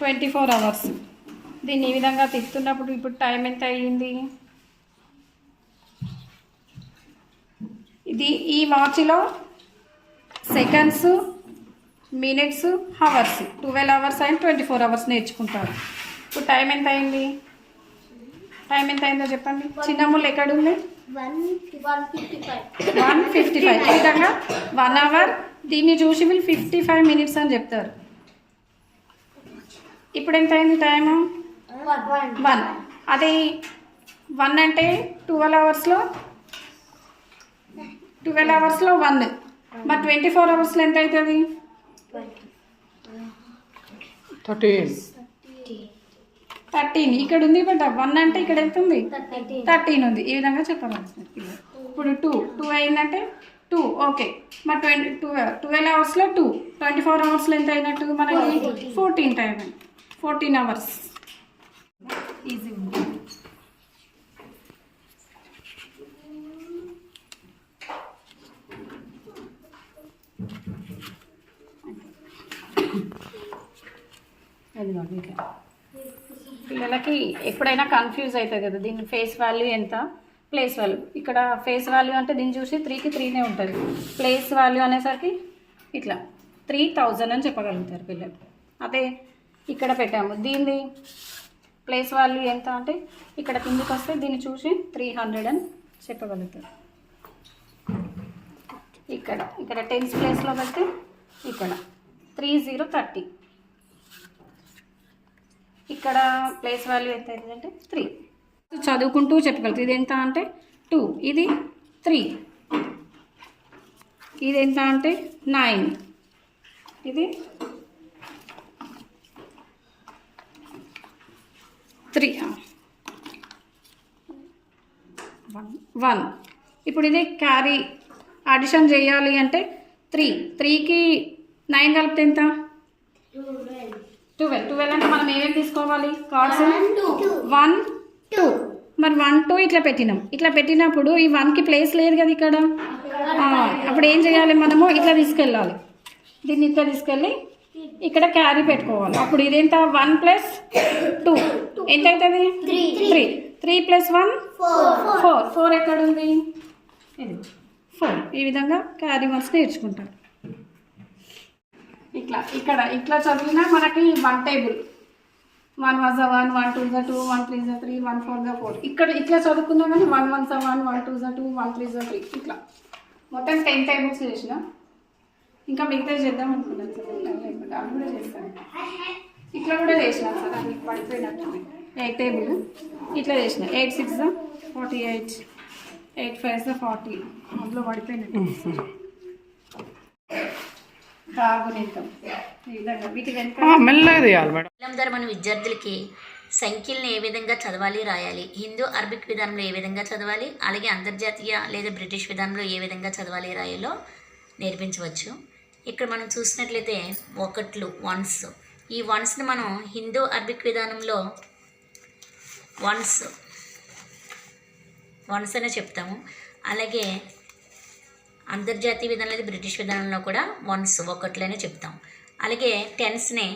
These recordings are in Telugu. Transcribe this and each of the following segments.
24 అవర్స్. దీన్ని ఈ విధంగా తిప్పుతున్నప్పుడు ఇప్పుడు టైం ఎంత అయ్యింది? ఇది ఈ వాచ్లో seconds, minutes, hours 12 hours and 24 hours నేర్చుకుంటారు. ఇప్పుడు టైం ఎంత అయింది? టైం ఎంత అయిందో చెప్పండి. చిన్నమ్ములు ఎక్కడుంది? 1:55. ఈ విధంగా 1 అవర్. దీన్ని చూసి వీళ్ళు 55 మినిట్స్ అని చెప్తారు. ఇప్పుడు ఎంత అయింది టైము? 1. అది 1 అంటే 12 అవర్స్లో 1. మరి 24 అవర్స్లో ఎంత అవుతుంది? 13. ఇక్కడ ఉంది బట్ 1 అంటే ఇక్కడ ఎంత ఉంది? 13 ఉంది. ఈ విధంగా చెప్పవలసింది. ఇప్పుడు 2 అయిందంటే 2. ఓకే. మరి 12 అవర్స్లో 2. 24 అవర్స్లో ఎంత అయినట్టు మనకి? 14 టైం. 14 అవర్స్. ఈజీ ఉంది. పిల్లలకి ఎప్పుడైనా కన్ఫ్యూజ్ అవుతుంది కదా, దీని ఫేస్ వాల్యూ ఎంత, ప్లేస్ వాల్యూ. ఇక్కడ ఫేస్ వాల్యూ అంటే దీన్ని చూసి 3కి 3నే ఉంటుంది. ప్లేస్ వాల్యూ అనేసరికి ఇట్లా 3000 అని చెప్పగలుగుతారు పిల్లలు. అదే ఇక్కడ పెట్టాము దీన్ని ప్లేస్ వాల్యూ ఎంత అంటే ఇక్కడ కిందికి వస్తే దీన్ని చూసి 300 అని చెప్పగలుగుతారు. ఇక్కడ టెన్స్ ప్లేస్లో పెడితే ఇక్కడ 3030. ఇక్కడ ప్లేస్ వాల్యూ ఎంత అవుతుందంటే 3. చదువుకుంటూ చెప్పగలుగుతుంది. ఇది ఎంత అంటే 2, ఇది 3, ఇది ఎంత అంటే 9, ఇది 3, 1. ఇప్పుడు ఇది క్యారీ అడిషన్ చేయాలి అంటే 3కి 9 కలిపితే ఎంత? 12 అంటే మనం ఏమేమి తీసుకోవాలి? కార్డ్స్ 1 2. మరి 1 2 ఇట్లా పెట్టినాం. ఇట్లా పెట్టినప్పుడు ఈ 1కి ప్లేస్ లేదు కదా ఇక్కడ. అప్పుడు ఏం చేయాలి? మనము ఇట్లా తీసుకెళ్ళాలి. దీన్ని ఇట్లా తీసుకెళ్ళి ఇక్కడ క్యారీ పెట్టుకోవాలి. అప్పుడు ఇదేంత? 1 + 2 ఎంత అవుతుంది? 3. 3 + 1 4. ఎక్కడ ఉంది? ఇది 4. ఈ విధంగా క్యారీ వర్క్స్ నేర్చుకుంటారు. ఇట్లా చదివినా మనకి 1 టేబుల్ 1 + 1, 1 + 2, 1 + 3, 1 + 4. ఇక్కడ ఇట్లా చదువుకున్నా కానీ 1 + 1, 1 + 2, 1 + 3 ఇట్లా మొత్తం 10 టేబుల్స్ చేసిన. ఇంకా మిగతా చేద్దాం అనుకున్నాను సార్. అవి కూడా చేస్తాను. ఇట్లా కూడా చేసినాను సార్. అది పడిపోయినట్టు 8 టేబుల్ ఇట్లా చేసిన. 8 6 48, 8 5 40. అందులో పడిపోయినట్టు మన విద్యార్థులకి సంఖ్యలను ఏ విధంగా చదవాలి, రాయాలి, హిందూ అరబిక్ విధానంలో ఏ విధంగా చదవాలి, అలాగే అంతర్జాతీయ లేదా బ్రిటిష్ విధానంలో ఏ విధంగా చదవాలి, రాయాలో నేర్పించవచ్చు. ఇక్కడ మనం చూసినట్లయితే 1 వన్స్. ఈ వన్స్ని మనం హిందూ అరబిక్ విధానంలో వన్స్ అనే చెప్తాము. అలాగే అంతర్జాతీయ విధానం లేదా బ్రిటిష్ విధానంలో కూడా వన్స్ 1 చెప్తాం. అలాగే టెన్స్ని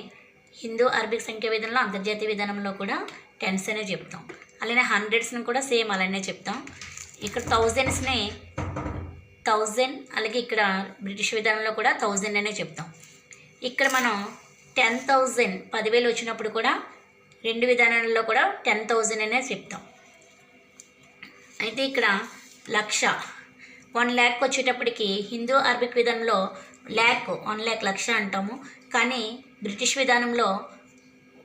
హిందూ అరబిక్ సంఖ్య విధానంలో అంతర్జాతీయ విధానంలో కూడా టెన్స్ అనే చెప్తాం. అలానే హండ్రెడ్స్ని కూడా సేమ్ అలానే చెప్తాం. ఇక్కడ థౌజండ్స్ని 1000, అలాగే ఇక్కడ బ్రిటిష్ విధానంలో కూడా 1000 అనే చెప్తాం. ఇక్కడ మనం 10,000 10,000 వచ్చినప్పుడు కూడా 2 విధానాలలో కూడా 10,000 అనే చెప్తాం. అయితే ఇక్కడ 1,00,000 1 lakh వచ్చేటప్పటికి హిందూ అరబిక్ విధానంలో 1 lakh లక్ష అంటాము. కానీ బ్రిటిష్ విధానంలో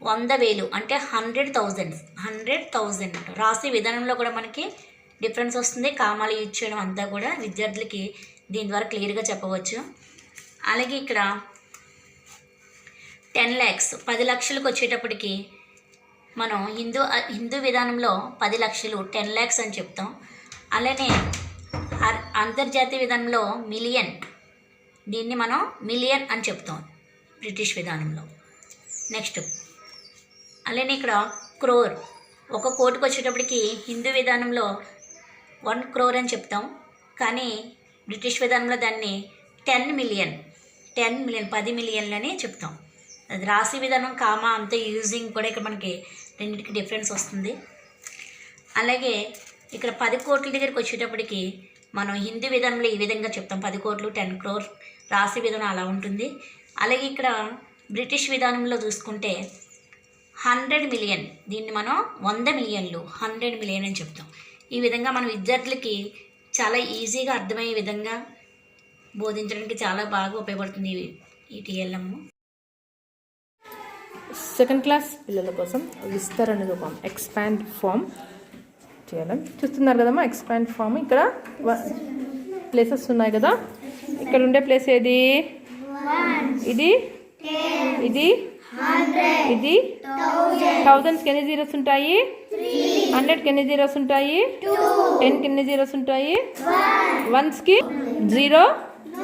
100,000 అంటే 100,000 రాసే విధానంలో కూడా మనకి డిఫరెన్స్ వస్తుంది. కామాలు యూజ్ చేయడం అంతా కూడా విద్యార్థులకి దీని ద్వారా క్లియర్గా చెప్పవచ్చు. అలాగే ఇక్కడ 10 lakhs 10 లక్షలకు వచ్చేటప్పటికి మనం హిందూ విధానంలో 10 లక్షలు 10 lakhs అని చెప్తాం. అలానే అంతర్జాతీయ విధానంలో మిలియన్, దీన్ని మనం మిలియన్ అని చెప్తాం బ్రిటిష్ విధానంలో. నెక్స్ట్ అలానే ఇక్కడ క్రోర్ 1 కోటికి వచ్చేటప్పటికి హిందూ విధానంలో 1 crore అని చెప్తాం. కానీ బ్రిటిష్ విధానంలో దాన్ని 10 million 10 మిలియన్లని చెప్తాం. అది రాశి విధానం కామా అంతే యూజింగ్ కూడా ఇక్కడ మనకి రెండింటికి డిఫరెన్స్ వస్తుంది. అలాగే ఇక్కడ 10 కోట్ల దగ్గరికి వచ్చేటప్పటికి మనం హిందీ విధానంలో ఈ విధంగా చెప్తాం, 10 కోట్లు 10 crore, రాశి విధానం అలా ఉంటుంది. అలాగే ఇక్కడ బ్రిటిష్ విధానంలో చూసుకుంటే 100 మిలియన్, దీన్ని మనం 100 మిలియన్లు 100 మిలియన్ అని చెప్తాం. ఈ విధంగా మన విద్యార్థులకి చాలా ఈజీగా అర్థమయ్యే విధంగా బోధించడానికి చాలా బాగా ఉపయోగపడుతుంది ఈ టీఎల్ఎం. సెకండ్ క్లాస్ పిల్లల కోసం విస్తరణ రూపం ఎక్స్పాండ్ ఫామ్ చేయాలి. చూస్తున్నారు కదమ్మా ఎక్స్పాండ్ ఫామ్. ఇక్కడ ప్లేసెస్ ఉన్నాయి కదా, ఇక్కడ ఉండే ప్లేస్ ఏది? ఇది ఇది ఇది 1000కి ఎన్ని జీరోస్ ఉంటాయి? 100కి ఎన్ని జీరోస్ ఉంటాయి? 10కి ఎన్ని జీరోస్ ఉంటాయి? 1స్కి జీరో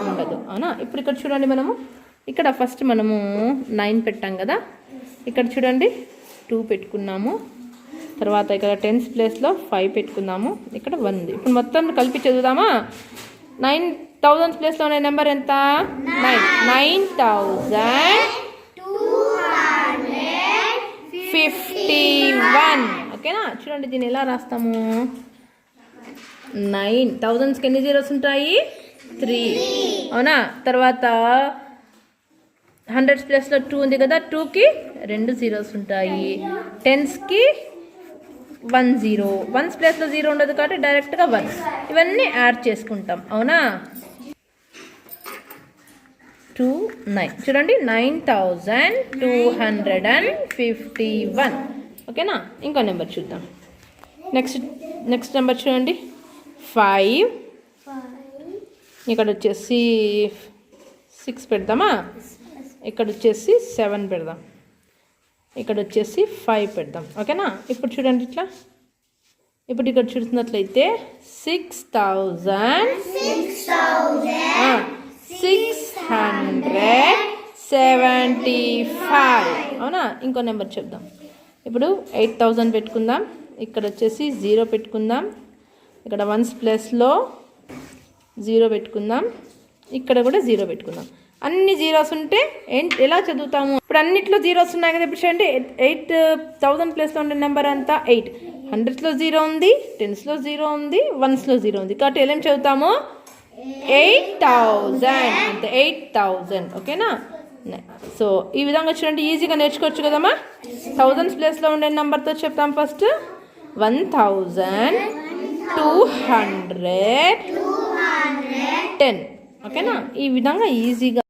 ఉండదు, అవునా? ఇప్పుడు ఇక్కడ చూడండి, మనము ఇక్కడ ఫస్ట్ మనము 9 పెట్టాం కదా, ఇక్కడ చూడండి 2 పెట్టుకున్నాము. తర్వాత ఇక్కడ 10th ప్లేస్లో 5 పెట్టుకున్నాము, ఇక్కడ 1 ఉంది. ఇప్పుడు మొత్తం కలిపి చదువుదామా? 9000 ప్లేస్లో ఉన్న నెంబర్ ఎంత? 9251. ఓకేనా? చూడండి దీన్ని ఎలా రాస్తాము? 9000కి ఎన్ని జీరోస్ ఉంటాయి? 3, అవునా? తర్వాత 100 ప్లేస్లో 2 ఉంది కదా, 2కి 2 జీరోస్ ఉంటాయి. 10స్కి 1 0, 1s ప్లేస్లో 0 ఉండదు కాబట్టి డైరెక్ట్గా 1. ఇవన్నీ యాడ్ చేసుకుంటాం, అవునా? 2 9. చూడండి 9251. ఓకేనా? ఇంకో నెంబర్ చూద్దాం. నెక్స్ట్ నెంబర్ చూడండి 5. ఇక్కడ వచ్చేసి 6 పెడదామా? ఇక్కడ వచ్చేసి 7 పెడదాం, ఇక్కడ వచ్చేసి 5 పెడదాం. ఓకేనా? ఇప్పుడు చూడండి ఇట్లా, ఇప్పుడు ఇక్కడ చూసినట్లయితే 6675. అవునా? ఇంకో నెంబర్ చెప్దాం. ఇప్పుడు 8000 పెట్టుకుందాం, ఇక్కడ వచ్చేసి 0 పెట్టుకుందాం, ఇక్కడ 1s ప్లేస్లో 0 పెట్టుకుందాం, ఇక్కడ కూడా 0 పెట్టుకుందాం. అన్ని జీరోస్ ఉంటే ఎలా చదువుతాము? ఇప్పుడు అన్నిట్లో జీరోస్ ఉన్నాయి కదా. ఇప్పుడు చూడండి 8000 ప్లేస్లో ఉండే నెంబర్ అంతా 8. 100స్లో 0 ఉంది, 10స్లో 0 ఉంది, 1స్లో 0 ఉంది కాబట్టి ఎలా చదువుతాము? 8000 అంతే, 8000. ఓకేనా? సో ఈ విధంగా చూడండి ఈజీగా నేర్చుకోవచ్చు కదమ్మా. 1000s ప్లేస్లో ఉండే నెంబర్తో చెప్తాం. ఫస్ట్ 1210. ఓకేనా? ఈ విధంగా ఈజీగా